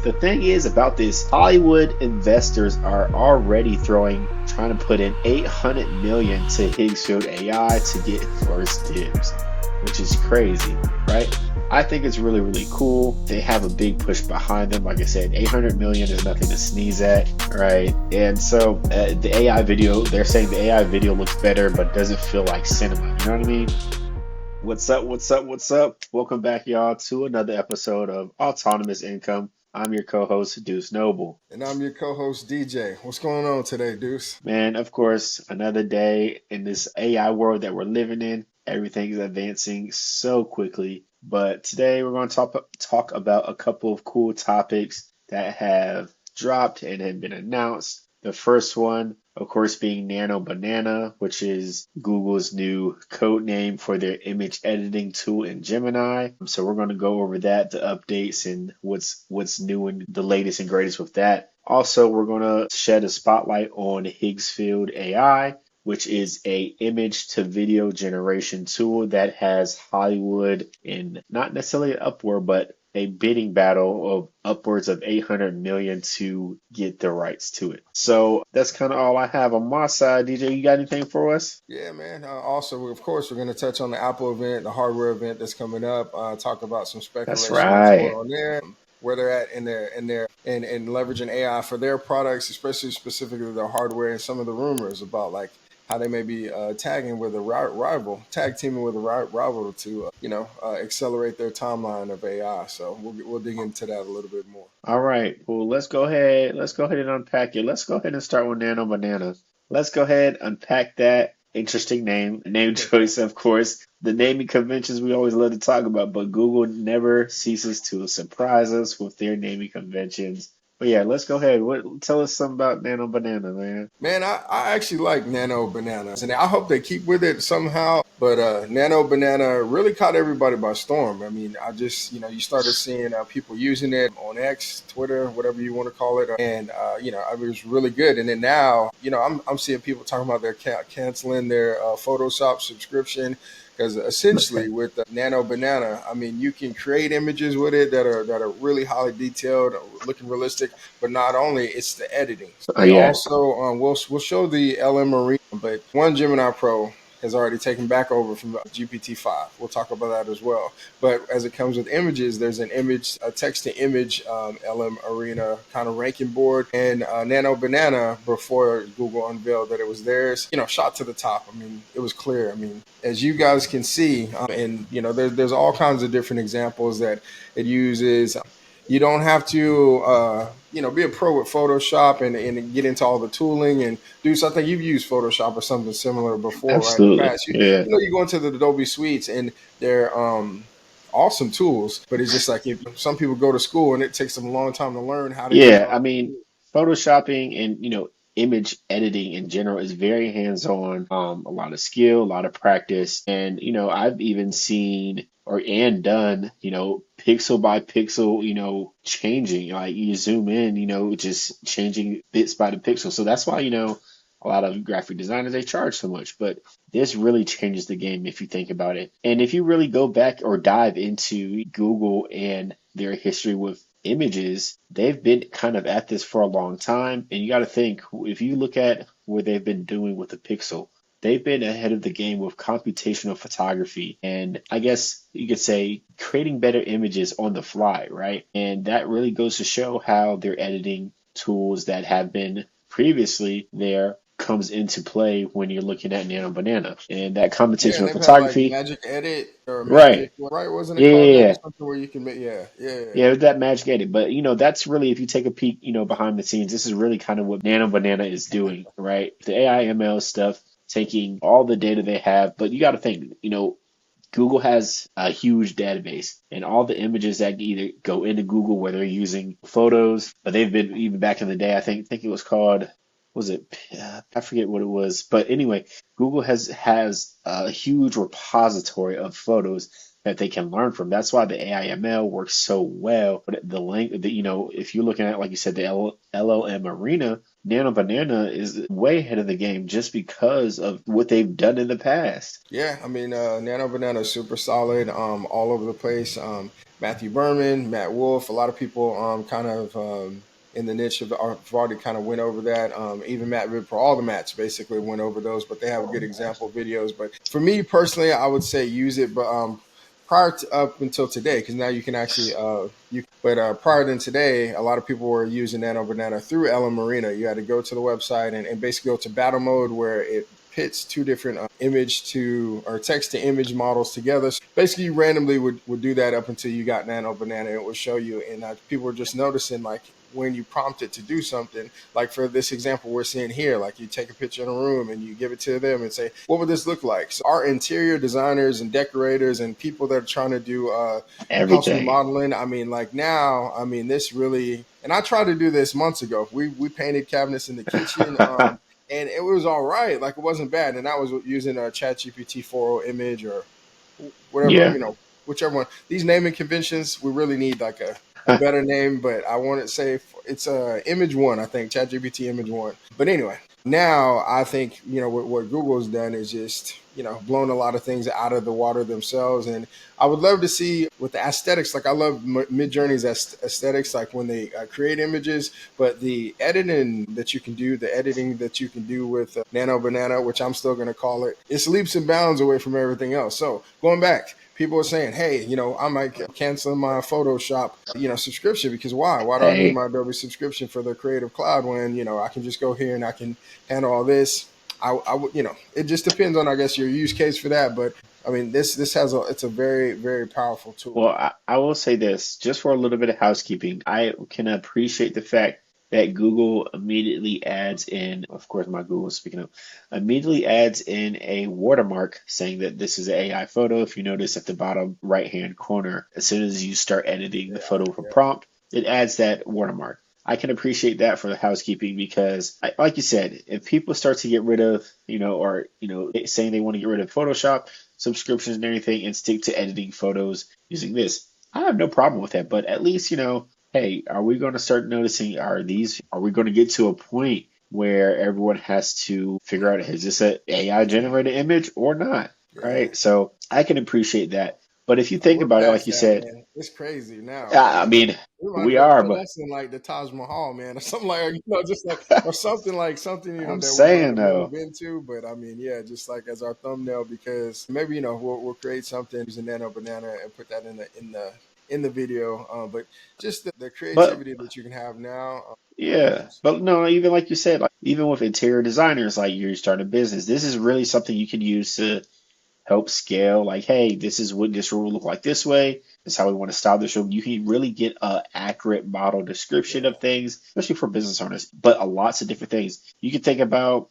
the thing is about this, Hollywood investors are already trying to put in 800 million to Higgs Field AI to get first dibs, which is crazy, right? I think it's really, really cool. They have a big push behind them. Like I said, 800 million is nothing to sneeze at, right? And so the AI video, they're saying the AI video looks better, but doesn't feel like cinema. You know what I mean? What's up? What's up? What's up? Welcome back, y'all, to another episode of Autonomous Income. I'm your co-host, Deuce Noble. And I'm your co-host, DJ. What's going on today, Deuce? Man, of course, another day in this AI world that we're living in. Everything is advancing so quickly. But today we're going to talk about a couple of cool topics that have dropped and have been announced. The first one, of course, being Nano Banana, which is Google's new code name for their image editing tool in Gemini. So we're going to go over that, the updates, and what's new and the latest and greatest with that. Also, we're going to shed a spotlight on Higgs Field AI, which is a image to video generation tool that has Hollywood in not necessarily an upward, but a bidding battle of upwards of 800 million to get the rights to it. So that's kind of all I have on my side. DJ, you got anything for us? Yeah, man. Also, of course, we're going to touch on the Apple event, the hardware event that's coming up. Talk about some That's speculation that's going right. on there, where they're at in leveraging AI for their products, especially specifically their hardware, and some of the rumors about like how they may be tagging with a rival, tag teaming with a rival to accelerate their timeline of AI. So we'll dig into that a little bit more. All right. Well, let's go ahead. Let's go ahead and unpack it. Let's go ahead and start with Nano Banana. Let's go ahead, unpack that. Interesting name choice, of course. The naming conventions we always love to talk about, but Google never ceases to surprise us with their naming conventions. But yeah, let's go ahead. Tell us something about Nano Banana, man. Man, I actually like Nano Bananas, and I hope they keep with it somehow. But Nano Banana really caught everybody by storm. I mean, I just, you started seeing people using it on X, Twitter, whatever you want to call it. And, it was really good. And then now, I'm seeing people talking about their canceling their Photoshop subscription. Because essentially with the Nano Banana, I mean, you can create images with it that are really highly detailed, looking realistic. But not only it's the editing. Oh They yeah. also we'll show the LM Arena, but one Gemini Pro has already taken back over from GPT-5. We'll talk about that as well. But as it comes with images, there's a text to image LM Arena kind of ranking board, and Nano Banana, before Google unveiled that it was theirs, shot to the top. I mean, it was clear. I mean, as you guys can see, and there's all kinds of different examples that it uses. You don't have to, be a pro with Photoshop and get into all the tooling and do something. You've used Photoshop or something similar before, right? In the Absolutely. past, Yeah. you go into the Adobe suites and they're awesome tools, but it's just like if some people go to school and it takes them a long time to learn how to use Yeah, I all. mean, photoshopping and image editing in general is very hands-on. A lot of skill, a lot of practice, and I've even seen and done pixel by pixel changing. Like you zoom in, just changing bits by the pixel. So that's why a lot of graphic designers they charge so much. But this really changes the game if you think about it. And if you really go back or dive into Google and their history with images, they've been kind of at this for a long time. And you got to think, if you look at what they've been doing with the Pixel, they've been ahead of the game with computational photography. And I guess you could say creating better images on the fly, right? And that really goes to show how their editing tools that have been previously there comes into play when you're looking at Nano Banana. And that Yeah, and computational they've had like photography, Magic Edit or right? Magic, right? Wasn't it Yeah, called yeah, that? yeah. Something where you can make, yeah, yeah, yeah. Yeah, with that magic edit. But that's really if you take a peek, behind the scenes, this is really kind of what Nano Banana is doing, right? The AI ML stuff, taking all the data they have, but you got to think, Google has a huge database and all the images that either go into Google, where they're using photos, but they've been even back in the day, I think it was called, was it, I forget what it was, but anyway, Google has a huge repository of photos that they can learn from. That's why the AIML works so well. But the link that, if you're looking at, like you said, the LLM arena, Nano Banana is way ahead of the game just because of what they've done in the past. Yeah, I mean, Nano Banana is super solid, all over the place. Matthew Berman, Matt Wolf. A lot of people kind of in the niche have already kind of went over that. Even Matt Ripper, all the Matts basically went over those, but they have good example videos. But for me personally, I would say use it, but prior to up until today, because now you can actually prior than today, a lot of people were using Nano Banana through Ellen Marina. You had to go to the website and basically go to battle mode where it pits two different image to or text to image models together. So basically, you randomly would do that up until you got Nano Banana. It would show you, and people were just noticing like when you prompt it to do something, like for this example we're seeing here, like you take a picture in a room and you give it to them and say, what would this look like? So our interior designers and decorators and people that are trying to do house Everything. remodeling, I mean, like now, I mean, this really, and I tried to do this months ago. We painted cabinets in the kitchen. And it was all right. Like it wasn't bad. And I was using a Chat GPT 4.0 image or whatever, Yeah. whichever one. These naming conventions, we really need like a better name, but I want to say it's Image One, I think, ChatGPT Image One. But anyway, now I think what Google's done is just blown a lot of things out of the water themselves, and I would love to see with the aesthetics. Like I love Midjourney's aesthetics, like when they create images, but the editing that you can do with Nano Banana, which I'm still going to call it, it's leaps and bounds away from everything else. So going back, people are saying, hey, I might cancel my Photoshop, subscription because why? Why do I need Hey. my Adobe subscription for the Creative Cloud when, I can just go here and I can handle all this? I would, it just depends on, I guess, your use case for that. But I mean, it's a very, very powerful tool. Well, I will say this, just for a little bit of housekeeping. I can appreciate the fact that Google immediately adds in, of course, my Google speaking of, immediately adds in a watermark saying that this is an AI photo. If you notice at the bottom right-hand corner, as soon as you start editing the Yeah, photo with a yeah, prompt, it adds that watermark. I can appreciate that for the housekeeping because, like you said, if people start to get rid of, or, saying they want to get rid of Photoshop subscriptions and everything and stick to editing photos using this, I have no problem with that. But at least, hey, are we going to start noticing, are we going to get to a point where everyone has to figure out, is this an AI generated image or not? yeah. Right. So I can appreciate that. But if you think We're about it, like past you that, said, man. It's crazy now. I mean, We might as we well are, put but us in like the Taj Mahal, man, or something like just like or something like something I'm that we're going saying to though, move into. But I mean, yeah, just like as our thumbnail, because maybe we'll create something using Nano Banana and put that in the video. But just the but creativity that you can have now, yeah, just but no, even like you said, like even with interior designers, like you're starting a business, this is really something you can use to help scale. Like, hey, this is what this room will look like this way. This is how we want to style this room. You can really get a accurate model description yeah, of things, especially for business owners. But a lots of different things. You can think about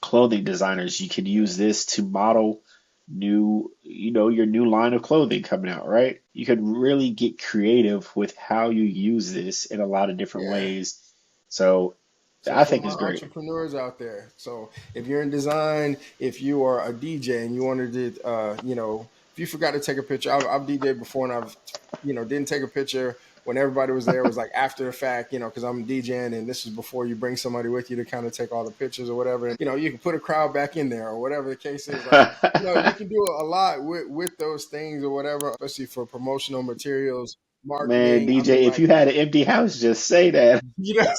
clothing designers. You can yeah, use this to model your new line of clothing coming out, right? You could really get creative with how you use this in a lot of different yeah. ways. So So I for think my it's great. entrepreneurs out there, so if you're in design, if you are a DJ and you wanted to, if you forgot to take a picture, I've DJed before and I've, didn't take a picture when everybody was there. It was like after the fact, because I'm DJing and this is before you bring somebody with you to kind of take all the pictures or whatever. And, you can put a crowd back in there or whatever the case is. Like, you can do a lot with those things or whatever, especially for promotional materials, Man, marketing. I mean, DJ, if like, you had an empty house, just say that. you know,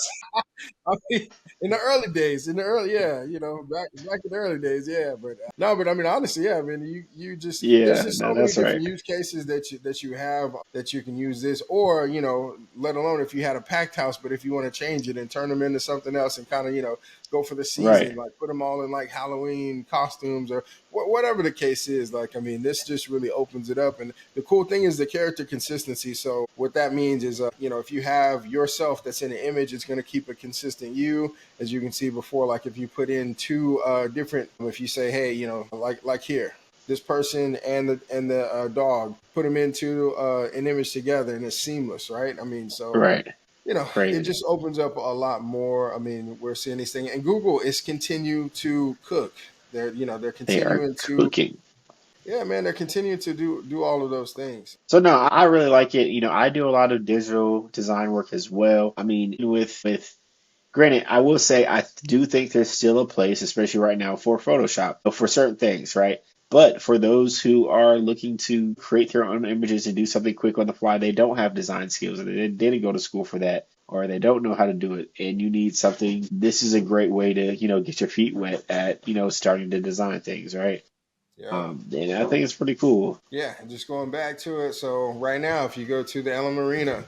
I mean, in the early days, yeah, back in the early days, yeah. But no, but I mean, honestly, yeah. I mean, you just there's Yeah, just no, so many that's right. different use cases that you have that you can use this, or let alone if you had a packed house, but if you want to change it and turn them into something else and kind of go for the season, Right. like put them all in like Halloween costumes or whatever the case is. Like, I mean, this just really opens it up. And the cool thing is the character consistency. So what that means is, if you have yourself that's in an image, it's going to keep a consistent you. As you can see before, like if you put in two different, if you say, hey, like here, this person and the dog, put them into an image together, and it's seamless, right? I mean, so Right. it Crazy. just opens up a lot more. I mean, we're seeing these things, and Google is continue to cook. They're They are continuing to, cooking. yeah, man, they're continuing to do all of those things. So no, I really like it. I do a lot of digital design work as well. I mean, with granted, I will say I do think there's still a place, especially right now, for Photoshop, for certain things, right? But for those who are looking to create their own images and do something quick on the fly, they don't have design skills and they didn't go to school for that, or they don't know how to do it, and you need something. This is a great way to, get your feet wet at, starting to design things, right? Yeah. And I think it's pretty cool. Yeah, and just going back to it. So right now, if you go to the LM Arena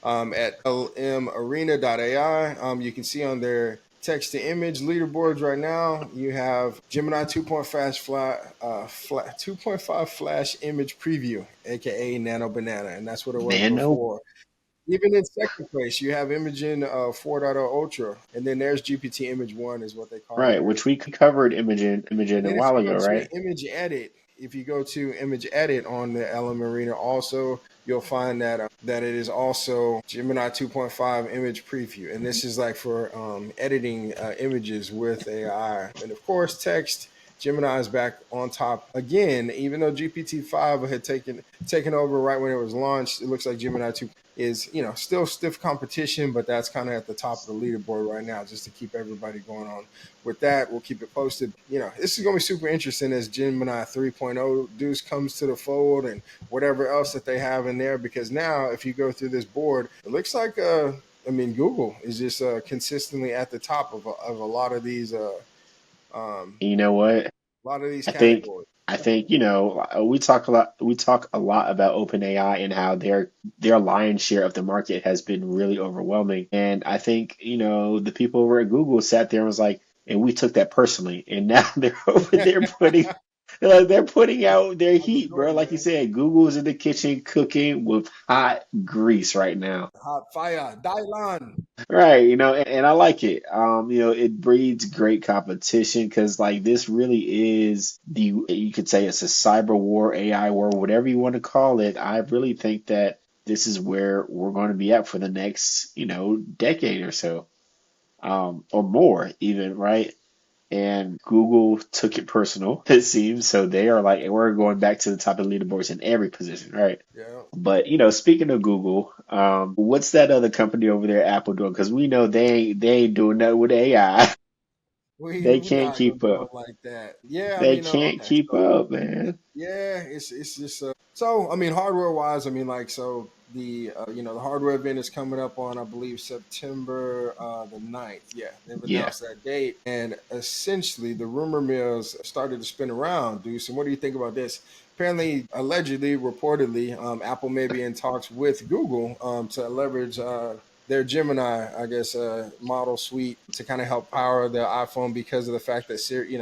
at lmarena.ai, you can see on their text to image leaderboards right now, you have Gemini 2.5 flash image preview, aka Nano Banana, and that's what it was Nano, before. Even in second place, you have Imagen 4.0 Ultra, and then there's GPT Image 1 is what they call right? theirs. Which we covered Imogen And a then if while you go ago, to right? image edit, if you go to image edit on the LM Arena, also you'll find that it is also Gemini 2.5 image preview, and this is like for editing images with AI, and of course text. Gemini is back on top again, even though GPT-5 had taken over right when it was launched. It looks like Gemini 2 is still stiff competition, but that's kind of at the top of the leaderboard right now, just to keep everybody going on with that. We'll keep it posted. This is going to be super interesting as Gemini 3.0 Deuce comes to the fold and whatever else that they have in there. Because now, if you go through this board, it looks like, Google is just consistently at the top of a lot of these, And you know what? I think categories. I think we talk a lot about OpenAI and how their lion's share of the market has been really overwhelming. And I think, the people over at Google sat there and was like, and we took that personally. And now they're over there they're putting out their Michael heat, bro. Jordan, Like you man. said, Google is in the kitchen cooking with hot grease right now. Hot fire, Dylan. Right, and I like it. It breeds great competition because like this really is you could say it's a cyber war, AI war, whatever you want to call it. I really think that this is where we're going to be at for the next, decade or so, or more even, right? And Google took it personal, it seems. So they are like, we're going back to the top of the leaderboards in every position, right? Yeah. But speaking of Google, what's that other company over there, Apple, doing? Because we know they ain't doing that with AI. They We can't not gonna keep do it up. like that. Yeah, I They mean, can't okay, keep so up, man. yeah, it's just so I mean hardware wise, I mean like so the hardware event is coming up on I believe September the 9th. Yeah, they've Yeah, announced that date, and essentially the rumor mills started to spin around, Deuce. And what do you think about this? Apparently, allegedly, reportedly, Apple may be in talks with Google to leverage their Gemini, I guess, model suite to kind of help power the iPhone because of the fact that Siri,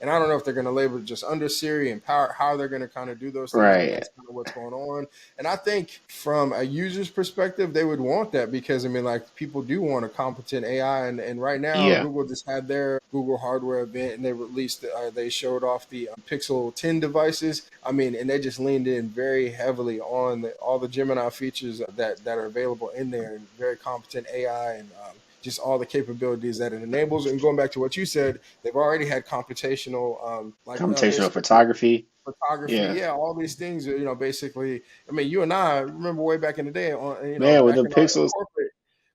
and I don't know if they're going to label it just under Siri and power, how they're going to kind of do those things, but right. that's kind of what's going on. And I think from a user's perspective, they would want that because, I mean, like people do want a competent AI. And right now, Yeah, Google just had their Google hardware event and they showed off the Pixel 10 devices. I mean, and they just leaned in very heavily on all the Gemini features that are available in there and very competent AI and just all the capabilities that it enables. And going back to what you said, they've already had computational, computational basically photography. photography. Yeah, Yeah, all these things. Basically. I mean, you and I remember way back in the day, on man, with back the in our pixels,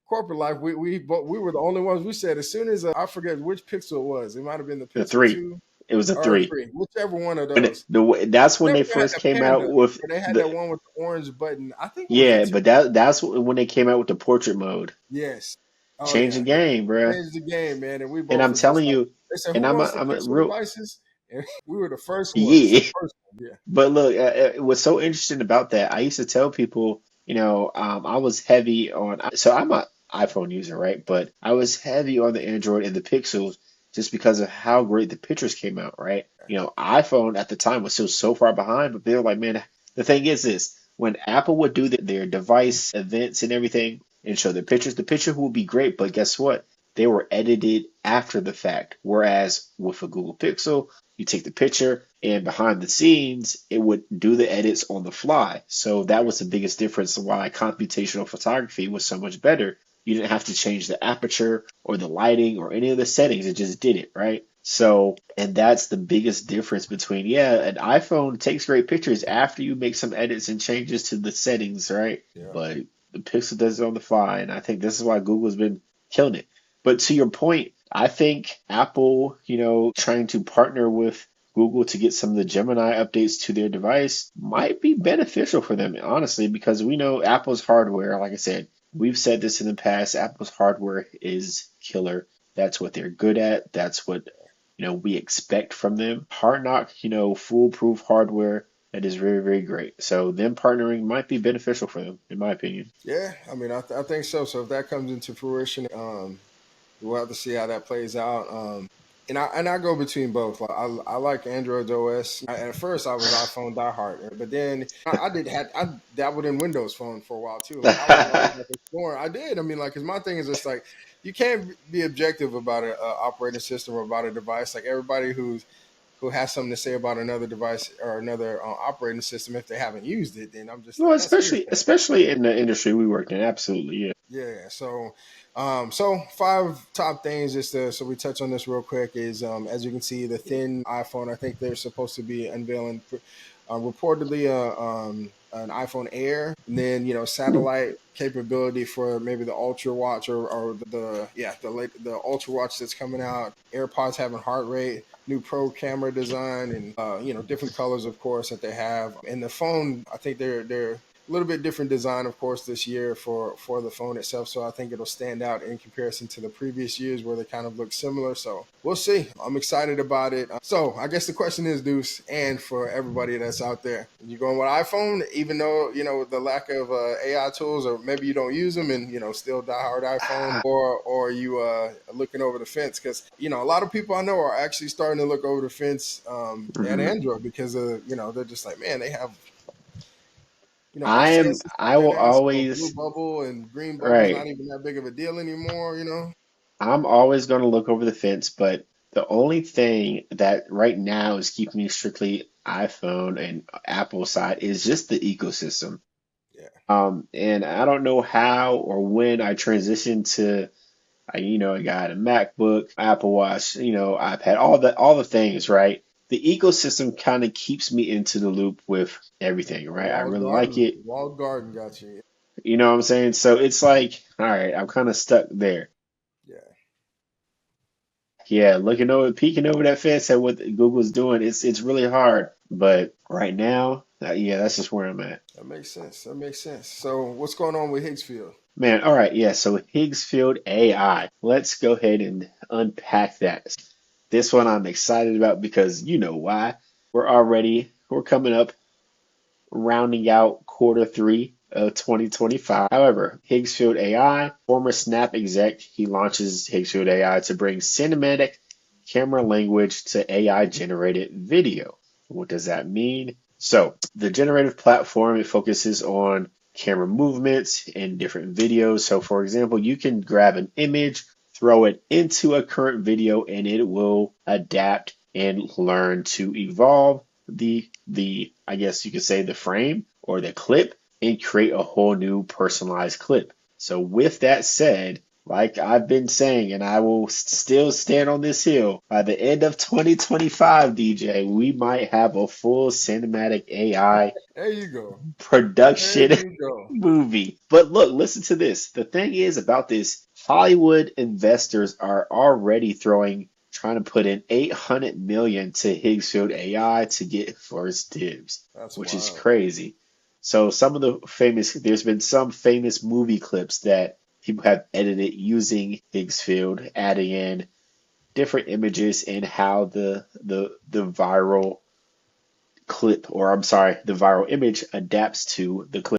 corporate life, we were the only ones. We said as soon as I forget which Pixel it was. It might have been the the Pixel three. 2 It was a or three. 3, whichever one of But those. that's when They they had first the came out Panda, with or they had that the one with the orange button. I think it was the yeah, 2. but that's when they came out with the portrait mode. Yes. Oh Change the yeah, game, bruh. changed the game, man. And we And both I'm was just telling like, you, they said, and "Who wants the I'm a Pixel real devices?" And we were the first ones. The yeah. first one. Yeah. But look, what's so interesting about that, I used to tell people, I was heavy on, so I'm a iPhone user, right? But I was heavy on the Android and the Pixels just because of how great the pictures came out, right? iPhone at the time was still so far behind, but they were like, man, the thing is this, when Apple would do their device events and everything and show their pictures, the picture would be great, but guess what? They were edited after the fact. Whereas with a Google Pixel, you take the picture and behind the scenes, it would do the edits on the fly. So that was the biggest difference of why computational photography was so much better. You didn't have to change the aperture or the lighting or any of the settings. It just did it, right? So, and that's the biggest difference between, yeah, an iPhone takes great pictures after you make some edits and changes to the settings, right? Yeah. But the Pixel does it on the fly. And I think this is why Google's been killing it. But to your point, I think Apple, trying to partner with Google to get some of the Gemini updates to their device might be beneficial for them, honestly, because we know Apple's hardware, like I said, we've said this in the past, Apple's hardware is killer. That's what they're good at. That's what, we expect from them. Hard knock, foolproof hardware that is very, very great. So them partnering might be beneficial for them, in my opinion. Yeah, I mean, I think so. So if that comes into fruition, we'll have to see how that plays out. And I go between both. Like, I like Android OS. At first, I was iPhone diehard, but then I dabbled in Windows Phone for a while too. Like I was always like exploring. I did. I mean, like, cause my thing is just like you can't be objective about a operating system or about a device. Like everybody who has something to say about another device or another operating system, if they haven't used it, then I'm just Well, like that's especially hearsay. especially in the industry we work in, absolutely, yeah. Yeah. So five top things just so we touch on this real quick is as you can see the thin iPhone. I think they're supposed to be unveiling reportedly an iPhone Air, and then satellite capability for maybe the Ultra Watch or the Ultra Watch that's coming out. AirPods having heart rate. New pro camera design and different colors of course that they have and the phone I think they're a little bit different design, of course, this year for the phone itself. So I think it'll stand out in comparison to the previous years where they kind of look similar. So we'll see. I'm excited about it. So I guess the question is, Deuce, and for everybody that's out there, you going with iPhone, even though the lack of AI tools, or maybe you don't use them, and still die hard iPhone, or you looking over the fence because a lot of people I know are actually starting to look over the fence at Mhm. Android because they're just like, man, they have I am. XS is out I there will now, so blue always. bubble and green bubble's not Right. even that big of a deal anymore. I'm always going to look over the fence, but the only thing that right now is keeping me strictly iPhone and Apple side is just the ecosystem. Yeah. And I don't know how or when I transitioned to, I got a MacBook, Apple Watch, iPad, all the things, right? The ecosystem kind of keeps me into the loop with everything, right? I really like it. Walled garden got you. You know what I'm saying? So it's like, all right, I'm kind of stuck there. Yeah, Yeah, peeking over that fence at what Google's doing, it's really hard. But right now, yeah, that's just where I'm at. that makes sense. That makes sense. So what's going on with Higgs Field? Man, all right, yeah, so Higgs Field AI. Let's go ahead and unpack that. This one I'm excited about because you know why. We're coming up rounding out quarter three of 2025. However, Higgs Field AI, former Snap exec, he launches Higgs Field AI to bring cinematic camera language to AI generated video. What does that mean? So, the generative platform, it focuses on camera movements in different videos. So, for example, you can grab an image, throw it into a current video, and it will adapt and learn to evolve the I guess you could say the frame or the clip and create a whole new personalized clip. So with that said, like I've been saying, and I will still stand on this hill, by the end of 2025, DJ, we might have a full cinematic AI There you go. There production you go. movie. But look, listen to this. The thing is about this, Hollywood investors are already trying to put in 800 million to Higgsfield AI to get first dibs, That's which is wild. crazy. So there's been some famous movie clips that people have edited using Higgsfield, adding in different images and how the viral clip, or I'm sorry, the viral image adapts to the clip.